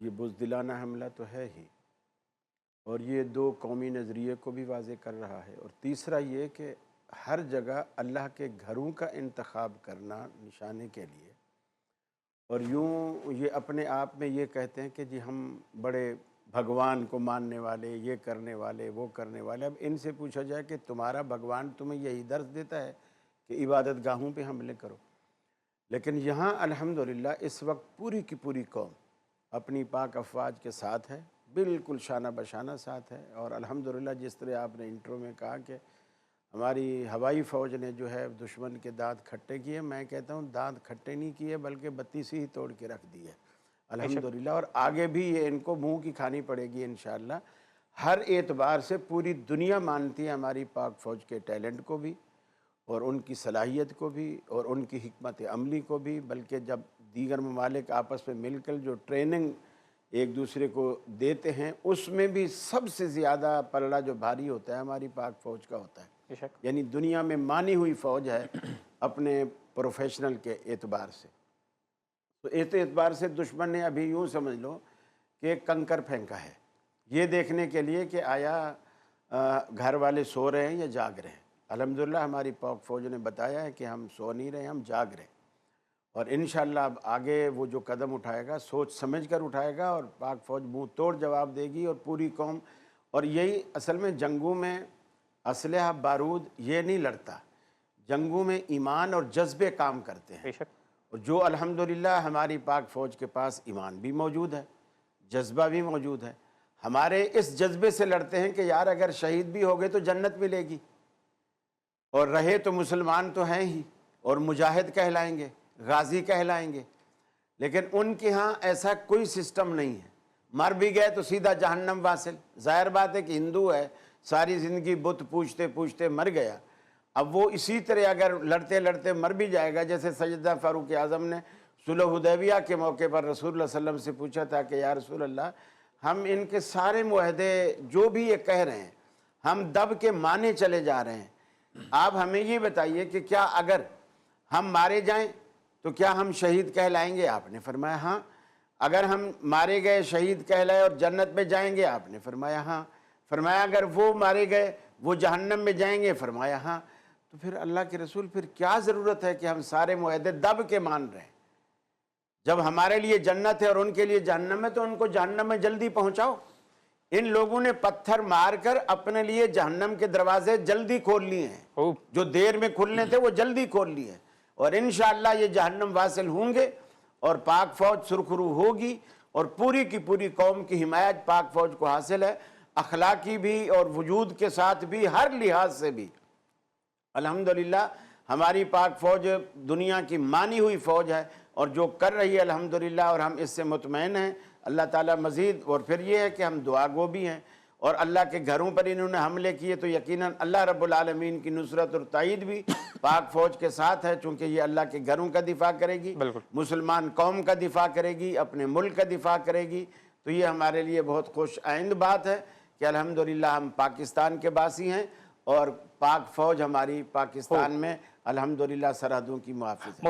یہ بزدلانہ حملہ تو ہے ہی، اور یہ دو قومی نظریے کو بھی واضح کر رہا ہے، اور تیسرا یہ کہ ہر جگہ اللہ کے گھروں کا انتخاب کرنا نشانے کے لیے، اور یوں یہ اپنے آپ میں یہ کہتے ہیں کہ جی ہم بڑے بھگوان کو ماننے والے، یہ کرنے والے، وہ کرنے والے۔ اب ان سے پوچھا جائے کہ تمہارا بھگوان تمہیں یہی درس دیتا ہے کہ عبادت گاہوں پہ حملے کرو؟ لیکن یہاں الحمدللہ اس وقت پوری کی پوری قوم اپنی پاک افواج کے ساتھ ہے، بالکل شانہ بشانہ ساتھ ہے، اور الحمدللہ جس طرح آپ نے انٹرو میں کہا کہ ہماری ہوائی فوج نے جو ہے دشمن کے دانت کھٹے کیے، میں کہتا ہوں دانت کھٹے نہیں کیے بلکہ بتیسی ہی توڑ کے رکھ دی ہے الحمدللہ، اور آگے بھی یہ ان کو منہ کی کھانی پڑے گی انشاءاللہ۔ ہر اعتبار سے پوری دنیا مانتی ہے ہماری پاک فوج کے ٹیلنٹ کو بھی، اور ان کی صلاحیت کو بھی، اور ان کی حکمت عملی کو بھی، بلکہ جب دیگر ممالک آپس میں مل کر جو ٹریننگ ایک دوسرے کو دیتے ہیں، اس میں بھی سب سے زیادہ پلڑا جو بھاری ہوتا ہے ہماری پاک فوج کا ہوتا ہے، یعنی دنیا میں مانی ہوئی فوج ہے اپنے پروفیشنل کے اعتبار سے۔ تو اس اعتبار سے دشمن نے ابھی یوں سمجھ لو کہ ایک کنکر پھینکا ہے، یہ دیکھنے کے لیے کہ آیا گھر والے سو رہے ہیں یا جاگ رہے ہیں۔ الحمدللہ ہماری پاک فوج نے بتایا ہے کہ ہم سو نہیں رہے، ہم جاگ رہے ہیں، اور انشاءاللہ اب آگے وہ جو قدم اٹھائے گا سوچ سمجھ کر اٹھائے گا، اور پاک فوج منہ توڑ جواب دے گی، اور پوری قوم۔ اور یہی اصل میں جنگوں میں اسلحہ بارود یہ نہیں لڑتا، جنگوں میں ایمان اور جذبے کام کرتے ہیں، اور جو الحمدللہ ہماری پاک فوج کے پاس ایمان بھی موجود ہے، جذبہ بھی موجود ہے، ہمارے اس جذبے سے لڑتے ہیں کہ یار اگر شہید بھی ہو گئے تو جنت ملے گی، اور رہے تو مسلمان تو ہیں ہی، اور مجاہد کہلائیں گے، غازی کہلائیں گے۔ لیکن ان کے ہاں ایسا کوئی سسٹم نہیں ہے، مر بھی گئے تو سیدھا جہنم واصل۔ ظاہر بات ہے کہ ہندو ہے، ساری زندگی بت پوجتے پوجتے مر گیا، اب وہ اسی طرح اگر لڑتے لڑتے مر بھی جائے گا، جیسے سیدنا فاروق اعظم نے صلح حدیبیہ کے موقع پر رسول اللہ صلی اللہ علیہ وسلم سے پوچھا تھا کہ یا رسول اللہ، ہم ان کے سارے معاہدے جو بھی یہ کہہ رہے ہیں ہم دب کے مانے چلے جا رہے ہیں، آپ ہمیں یہ بتائیے کہ کیا اگر ہم مارے جائیں تو کیا ہم شہید کہلائیں گے؟ آپ نے فرمایا ہاں۔ اگر ہم مارے گئے شہید کہلائے اور جنت میں جائیں گے؟ آپ نے فرمایا ہاں۔ فرمایا اگر وہ مارے گئے وہ جہنم میں جائیں گے؟ فرمایا ہاں۔ تو پھر اللہ کے رسول پھر کیا ضرورت ہے کہ ہم سارے معاہدے دب کے مان رہے ہیں؟ جب ہمارے لیے جنت ہے اور ان کے لیے جہنم ہے تو ان کو جہنم میں جلدی پہنچاؤ۔ ان لوگوں نے پتھر مار کر اپنے لیے جہنم کے دروازے جلدی کھول لیے ہیں، جو دیر میں کھلنے تھے وہ جلدی کھول لیے ہیں، اور انشاءاللہ یہ جہنم واصل ہوں گے، اور پاک فوج سرخرو ہوگی، اور پوری کی پوری قوم کی حمایت پاک فوج کو حاصل ہے، اخلاقی بھی اور وجود کے ساتھ بھی، ہر لحاظ سے بھی۔ الحمدللہ ہماری پاک فوج دنیا کی مانی ہوئی فوج ہے، اور جو کر رہی ہے الحمدللہ، اور ہم اس سے مطمئن ہیں۔ اللہ تعالیٰ مزید، اور پھر یہ ہے کہ ہم دعا گو بھی ہیں، اور اللہ کے گھروں پر انہوں نے حملے کیے تو یقیناً اللہ رب العالمین کی نصرت اور تائید بھی پاک فوج کے ساتھ ہے، چونکہ یہ اللہ کے گھروں کا دفاع کرے گی، مسلمان قوم کا دفاع کرے گی، اپنے ملک کا دفاع کرے گی۔ تو یہ ہمارے لیے بہت خوش آئند بات ہے کہ الحمدللہ ہم پاکستان کے باسی ہیں، اور پاک فوج ہماری پاکستان میں الحمدللہ سرحدوں کی محافظ ہے۔